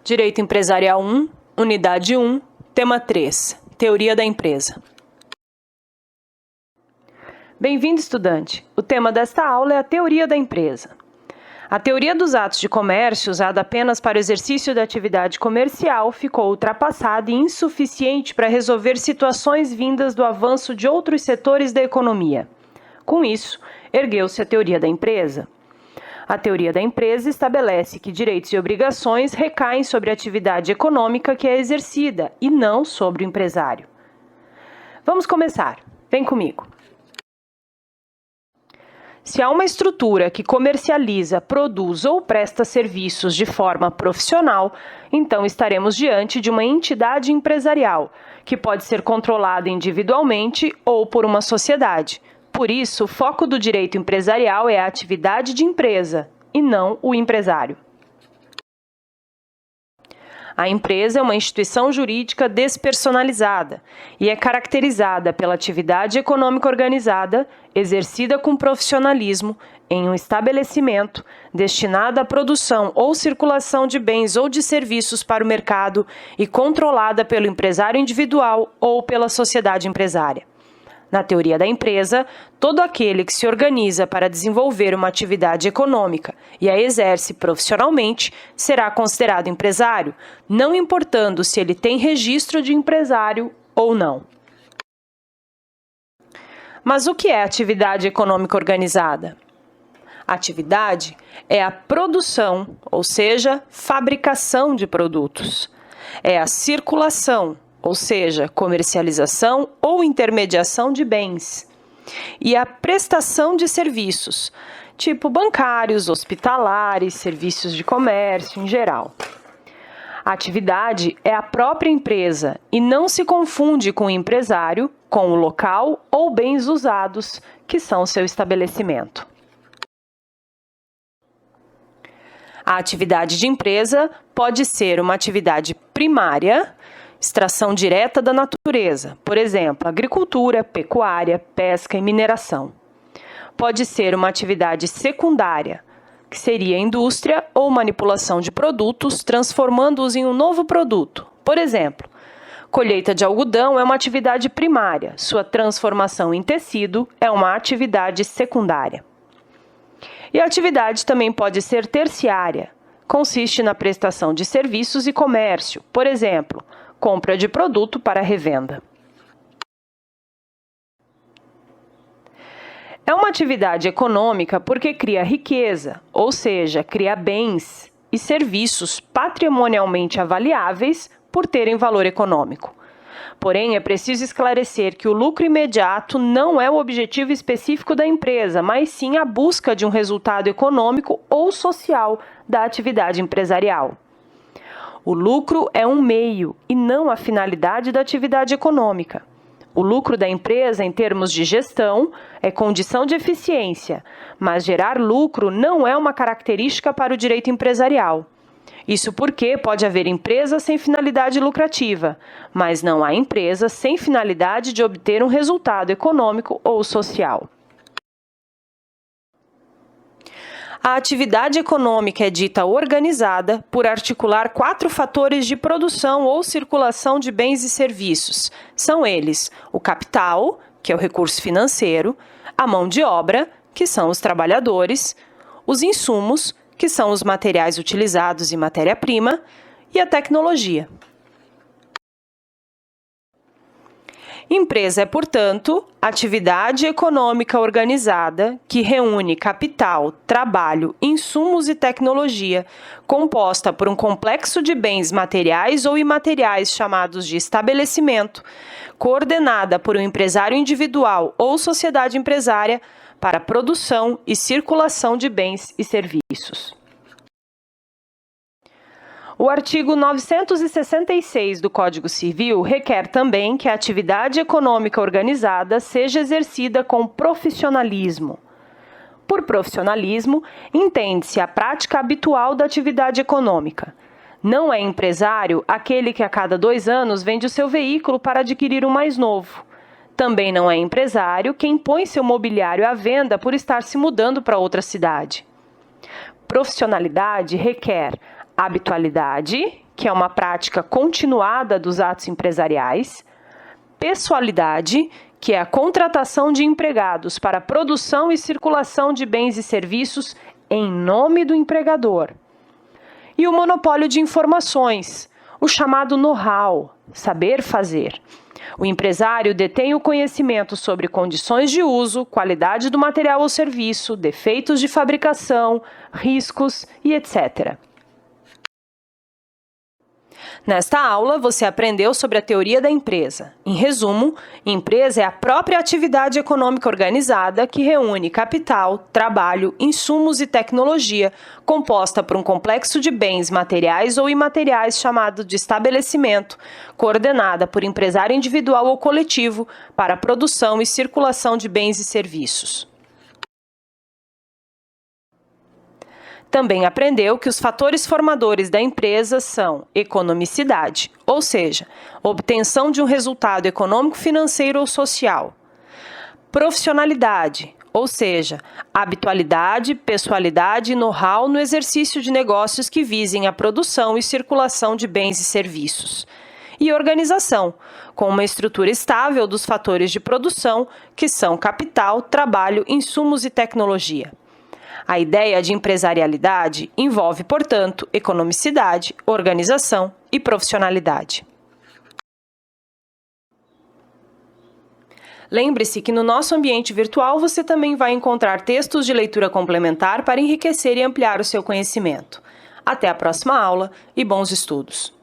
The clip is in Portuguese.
Direito Empresarial 1, Unidade 1, Tema 3, Teoria da Empresa. Bem-vindo, estudante! O tema desta aula é a Teoria da Empresa. A teoria dos atos de comércio, usada apenas para o exercício da atividade comercial, ficou ultrapassada e insuficiente para resolver situações vindas do avanço de outros setores da economia. Com isso, ergueu-se a teoria da empresa. A teoria da empresa estabelece que direitos e obrigações recaem sobre a atividade econômica que é exercida e não sobre o empresário. Vamos começar. Vem comigo. Se há uma estrutura que comercializa, produz ou presta serviços de forma profissional, então estaremos diante de uma entidade empresarial, que pode ser controlada individualmente ou por uma sociedade. Por isso, o foco do direito empresarial é a atividade de empresa, e não o empresário. A empresa é uma instituição jurídica despersonalizada e é caracterizada pela atividade econômica organizada, exercida com profissionalismo, em um estabelecimento destinado à produção ou circulação de bens ou de serviços para o mercado e controlada pelo empresário individual ou pela sociedade empresária. Na teoria da empresa, todo aquele que se organiza para desenvolver uma atividade econômica e a exerce profissionalmente será considerado empresário, não importando se ele tem registro de empresário ou não. Mas o que é atividade econômica organizada? Atividade é a produção, ou seja, fabricação de produtos. É a circulação, ou seja, comercialização ou intermediação de bens, e a prestação de serviços, tipo bancários, hospitalares, serviços de comércio em geral. A atividade é a própria empresa e não se confunde com o empresário, com o local ou bens usados, que são seu estabelecimento. A atividade de empresa pode ser uma atividade primária, extração direta da natureza, por exemplo, agricultura, pecuária, pesca e mineração. Pode ser uma atividade secundária, que seria indústria ou manipulação de produtos, transformando-os em um novo produto. Por exemplo, colheita de algodão é uma atividade primária, sua transformação em tecido é uma atividade secundária. E a atividade também pode ser terciária, consiste na prestação de serviços e comércio, por exemplo, compra de produto para revenda. É uma atividade econômica porque cria riqueza, ou seja, cria bens e serviços patrimonialmente avaliáveis por terem valor econômico. Porém, é preciso esclarecer que o lucro imediato não é o objetivo específico da empresa, mas sim a busca de um resultado econômico ou social da atividade empresarial. O lucro é um meio e não a finalidade da atividade econômica. O lucro da empresa, em termos de gestão, é condição de eficiência, mas gerar lucro não é uma característica para o direito empresarial. Isso porque pode haver empresa sem finalidade lucrativa, mas não há empresa sem finalidade de obter um resultado econômico ou social. A atividade econômica é dita organizada por articular 4 fatores de produção ou circulação de bens e serviços. São eles o capital, que é o recurso financeiro, a mão de obra, que são os trabalhadores, os insumos, que são os materiais utilizados e matéria-prima, e a tecnologia. Empresa é, portanto, atividade econômica organizada que reúne capital, trabalho, insumos e tecnologia, composta por um complexo de bens materiais ou imateriais chamados de estabelecimento, coordenada por um empresário individual ou sociedade empresária para produção e circulação de bens e serviços. O artigo 966 do Código Civil requer também que a atividade econômica organizada seja exercida com profissionalismo. Por profissionalismo, entende-se a prática habitual da atividade econômica. Não é empresário aquele que a cada 2 anos vende o seu veículo para adquirir um mais novo. Também não é empresário quem põe seu mobiliário à venda por estar se mudando para outra cidade. Profissionalidade requer habitualidade, que é uma prática continuada dos atos empresariais. Pessoalidade, que é a contratação de empregados para a produção e circulação de bens e serviços em nome do empregador. E o monopólio de informações, o chamado know-how, saber fazer. O empresário detém o conhecimento sobre condições de uso, qualidade do material ou serviço, defeitos de fabricação, riscos e etc. Nesta aula, você aprendeu sobre a teoria da empresa. Em resumo, empresa é a própria atividade econômica organizada que reúne capital, trabalho, insumos e tecnologia, composta por um complexo de bens materiais ou imateriais chamado de estabelecimento, coordenada por empresário individual ou coletivo para a produção e circulação de bens e serviços. Também aprendeu que os fatores formadores da empresa são economicidade, ou seja, obtenção de um resultado econômico, financeiro ou social. Profissionalidade, ou seja, habitualidade, pessoalidade e know-how no exercício de negócios que visem a produção e circulação de bens e serviços. E organização, com uma estrutura estável dos fatores de produção, que são capital, trabalho, insumos e tecnologia. A ideia de empresarialidade envolve, portanto, economicidade, organização e profissionalidade. Lembre-se que no nosso ambiente virtual você também vai encontrar textos de leitura complementar para enriquecer e ampliar o seu conhecimento. Até a próxima aula e bons estudos!